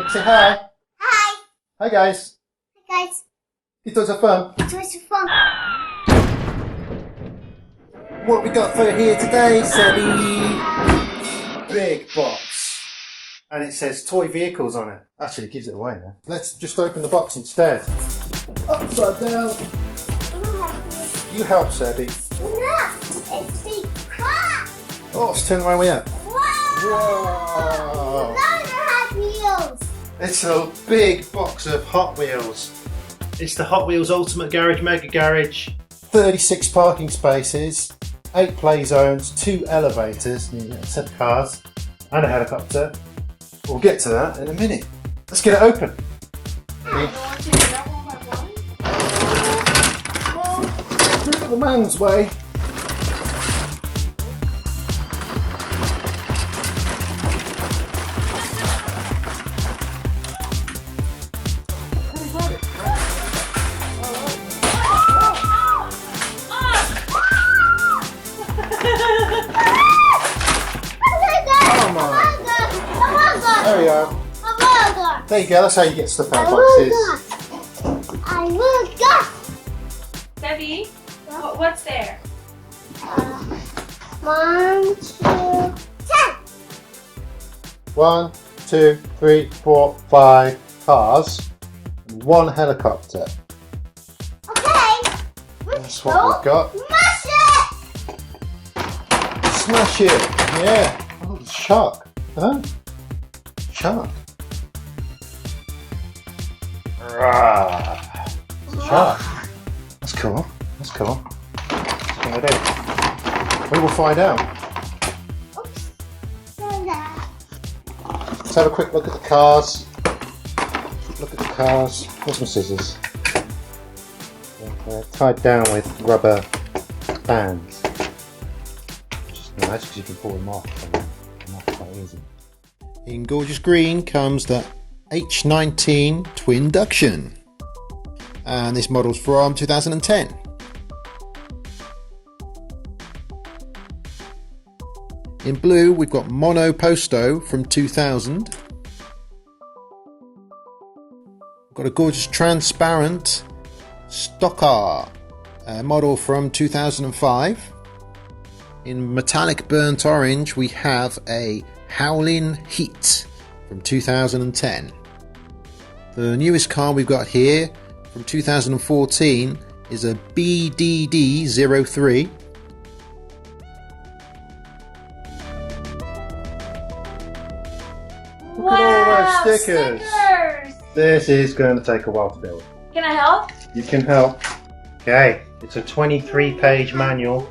Say hi. Hi. Hi guys. Hi guys. You thought it was fun? It was fun. What we got for here today, Sebi? Big box. And it says toy vehicles on it. Actually, it gives it away now. Let's just open the box instead. Upside down. You help, Sebi. Look, it's the car. Oh, let's turn the right way up. Whoa. Whoa. Those are Hot Wheels. It's a big box of Hot Wheels. It's the Hot Wheels Ultimate Garage Mega Garage. 36 parking spaces, 8 play zones, 2 elevators, a set of cars, and a helicopter. We'll get to that in a minute. Let's get it open. Do it the man's way. There we go. There you go, that's how you get stuff out of boxes. I will go. Sebi, what's there? 1, 2, 10. 1, 2, 3, 4, 5 cars and 1 helicopter. Okay. That's what we've got. Smash it. Smash it! Yeah! Oh, it's a shark. Huh? Shark. Rah. Shark. That's cool. That's cool. What's it gonna do? We will find out. Oops. Let's have a quick look at the cars. Look at the cars. Where's my scissors? They're tied down with rubber bands. Which is nice because you can pull them off. Not quite easy. In gorgeous green comes the H19 Twin Duction. And this model's from 2010. In blue, we've got Mono Posto from 2000. We've got a gorgeous transparent Stocker model from 2005. In metallic burnt orange, we have a Howlin' Heat from 2010. The newest car we've got here from 2014 is a BDD03. Look at all those stickers. This is going to take a while to build. Can I help? You can help. Okay, it's a 23-page manual.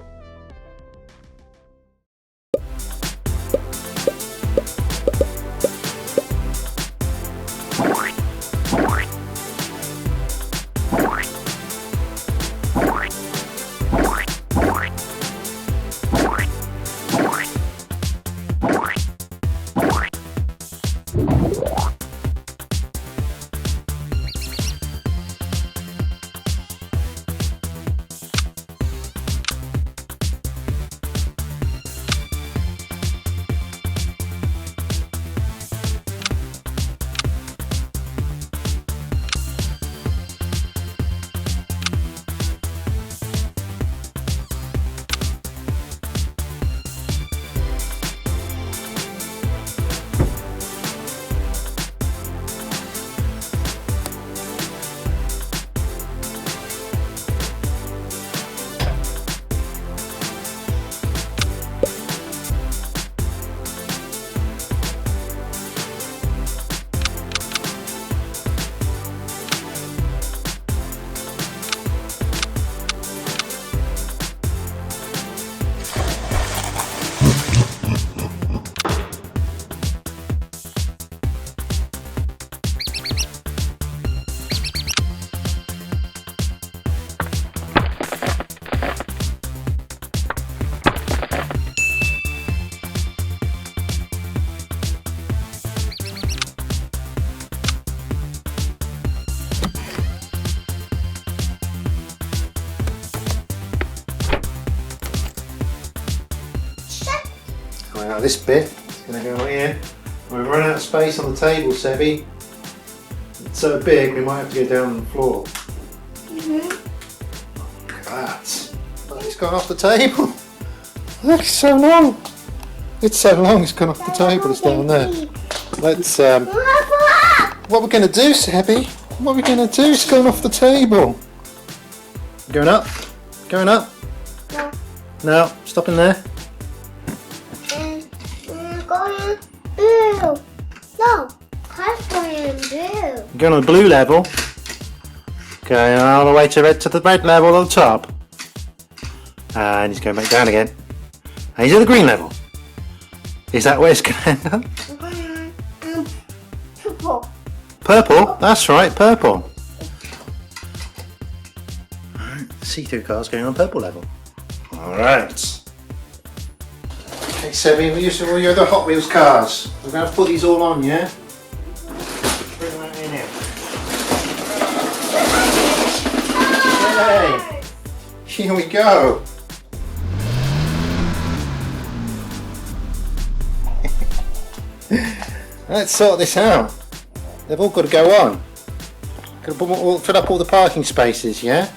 Now this bit is going to go here. We've run out of space on the table, Sebi. so big we might have to go down on the floor. Mhm. Look at that. Look, it's gone off the table. Look, it's so long. It's so long it's gone off the table. It's down there. Let's what we're going to do, Sebi? What are we going to do? It's gone off the table. Going up? Going up? No. No, stop in there. Going blue. No, car's going blue. Going on the blue level. Going all the way to the red level on the top. And he's going back down again. And he's at the green level. Is that where it's going to end up? Purple. Purple? That's right, purple. See-through cars going on purple level. Alright. Okay, Sebi, we're using all your other Hot Wheels cars. We're going to put these all on, yeah? Bring them in here. Hey! Here we go. Let's sort this out. They've all got to go on. Got to fill up all the parking spaces, yeah?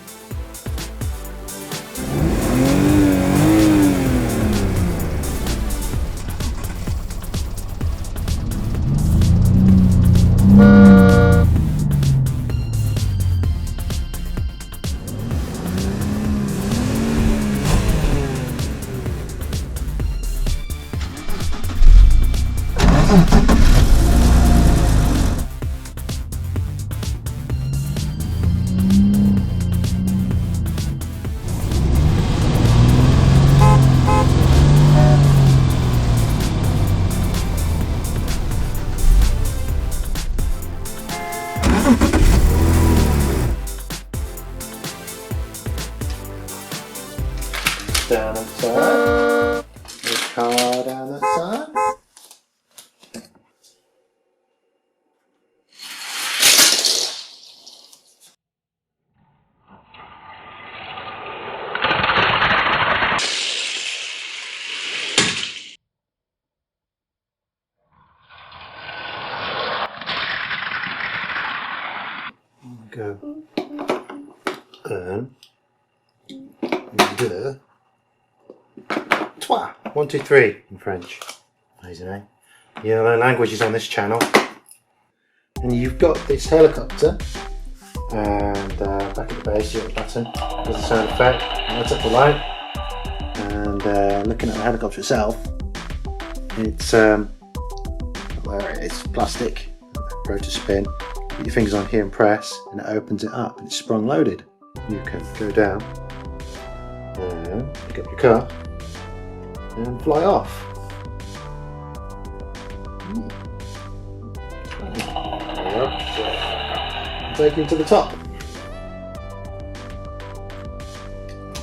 Down that side. The car down that side. Go. Deux. Trois. 1, 2, 3 in French. Amazing, eh? You learn languages on this channel. And you've got this helicopter. And back at the base, you've got the button. There's the sound effect. And that's up the light. And looking at the helicopter itself, it's where it is plastic. Rotor spin. Put your fingers on here and press, and it opens it up, and it's sprung loaded. You can go down, pick up your car, and fly off. Take you to the top.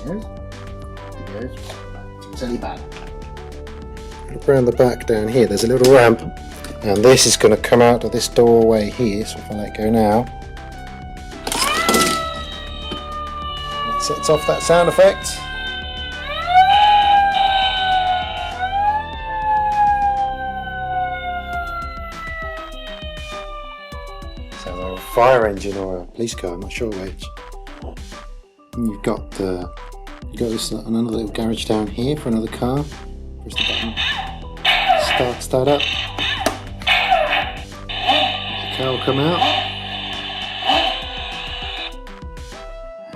There he goes. It's only bad. Look around the back down here, there's a little ramp. And this is going to come out of this doorway here, so if I let go now, it sets off that sound effect. Sounds like a fire engine or a police car, I'm not sure which. And you've got this another little garage down here for another car. Press the button. Start up. Car will come out.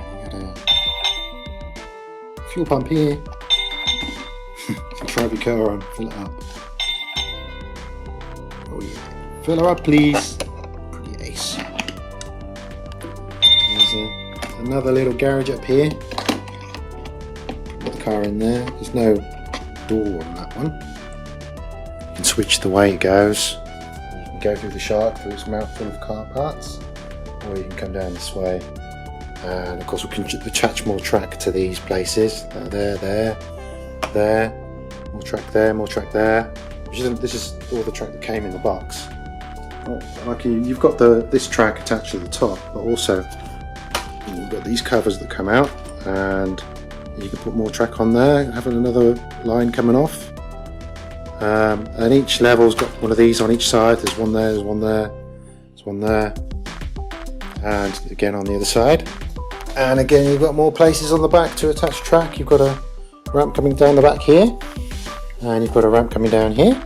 And you got a fuel pump here. You can drive your car on, fill it up. Oh yeah. Fill her up, please. Pretty ace. There's another little garage up here. Put the car in there. There's no door on that one. You can switch the way it goes. Go through the shark through its mouth full of car parts, or you can come down this way, and of course we can attach more track to these places. There, more track there. This is all the track that came in the box. Like you've got this track attached to the top, but also you've got these covers that come out, and you can put more track on there, having another line coming off. And each level's got one of these on each side. There's one there, there's one there, there's one there. And again on the other side. And again, you've got more places on the back to attach track. You've got a ramp coming down the back here. And you've got a ramp coming down here.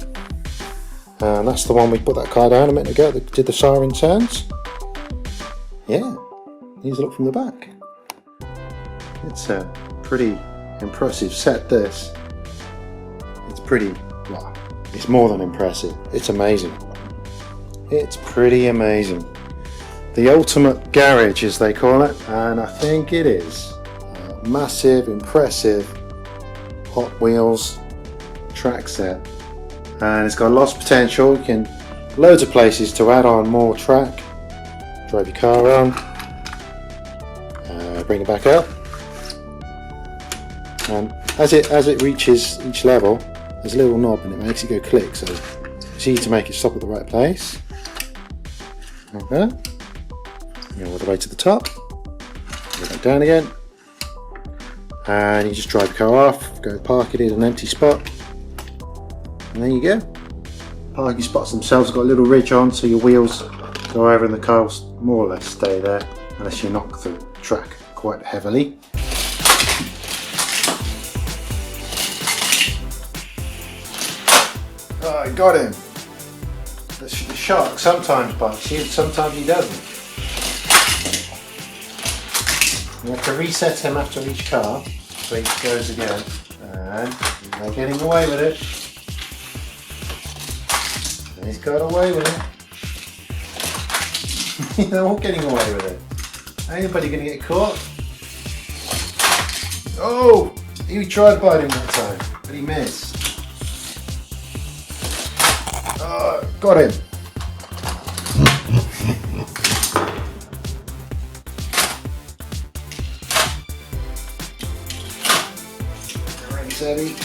And that's the one we put that car down a minute ago that did the siren sounds. Yeah, here's a look from the back. It's a pretty impressive set, this. It's pretty, well, it's more than impressive. It's amazing. It's pretty amazing. The ultimate garage, as they call it, and I think it is. A massive, impressive Hot Wheels track set. And it's got lots of potential. You can, loads of places to add on more track. Drive your car around. Bring it back up. And as it reaches each level, there's a little knob and it makes it go click, so it's easy to make it stop at the right place. Like that. Go all the way to the top. Go back down again. And you just drive the car off, go park it in an empty spot. And there you go. Parking spots themselves have got a little ridge on, so your wheels go over and the car will more or less stay there, unless you knock the track quite heavily. Oh, I got him. The shark sometimes bites you, sometimes he doesn't. You have to reset him after each car, so he goes again. And they're getting away with it. He's got away with it. They're all getting away with it. Ain't anybody gonna get caught? Oh! He tried biting that time, but he missed. Oh, got him. Alright, Sebi.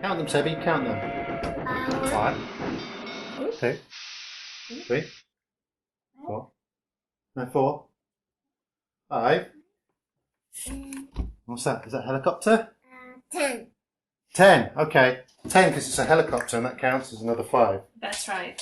Count them, Sebi, count them. 5, 2, 3, 4. No, 4. 5. What's that? Is that a helicopter? 10. 10, okay. 10 because it's a helicopter and that counts as another 5. That's right.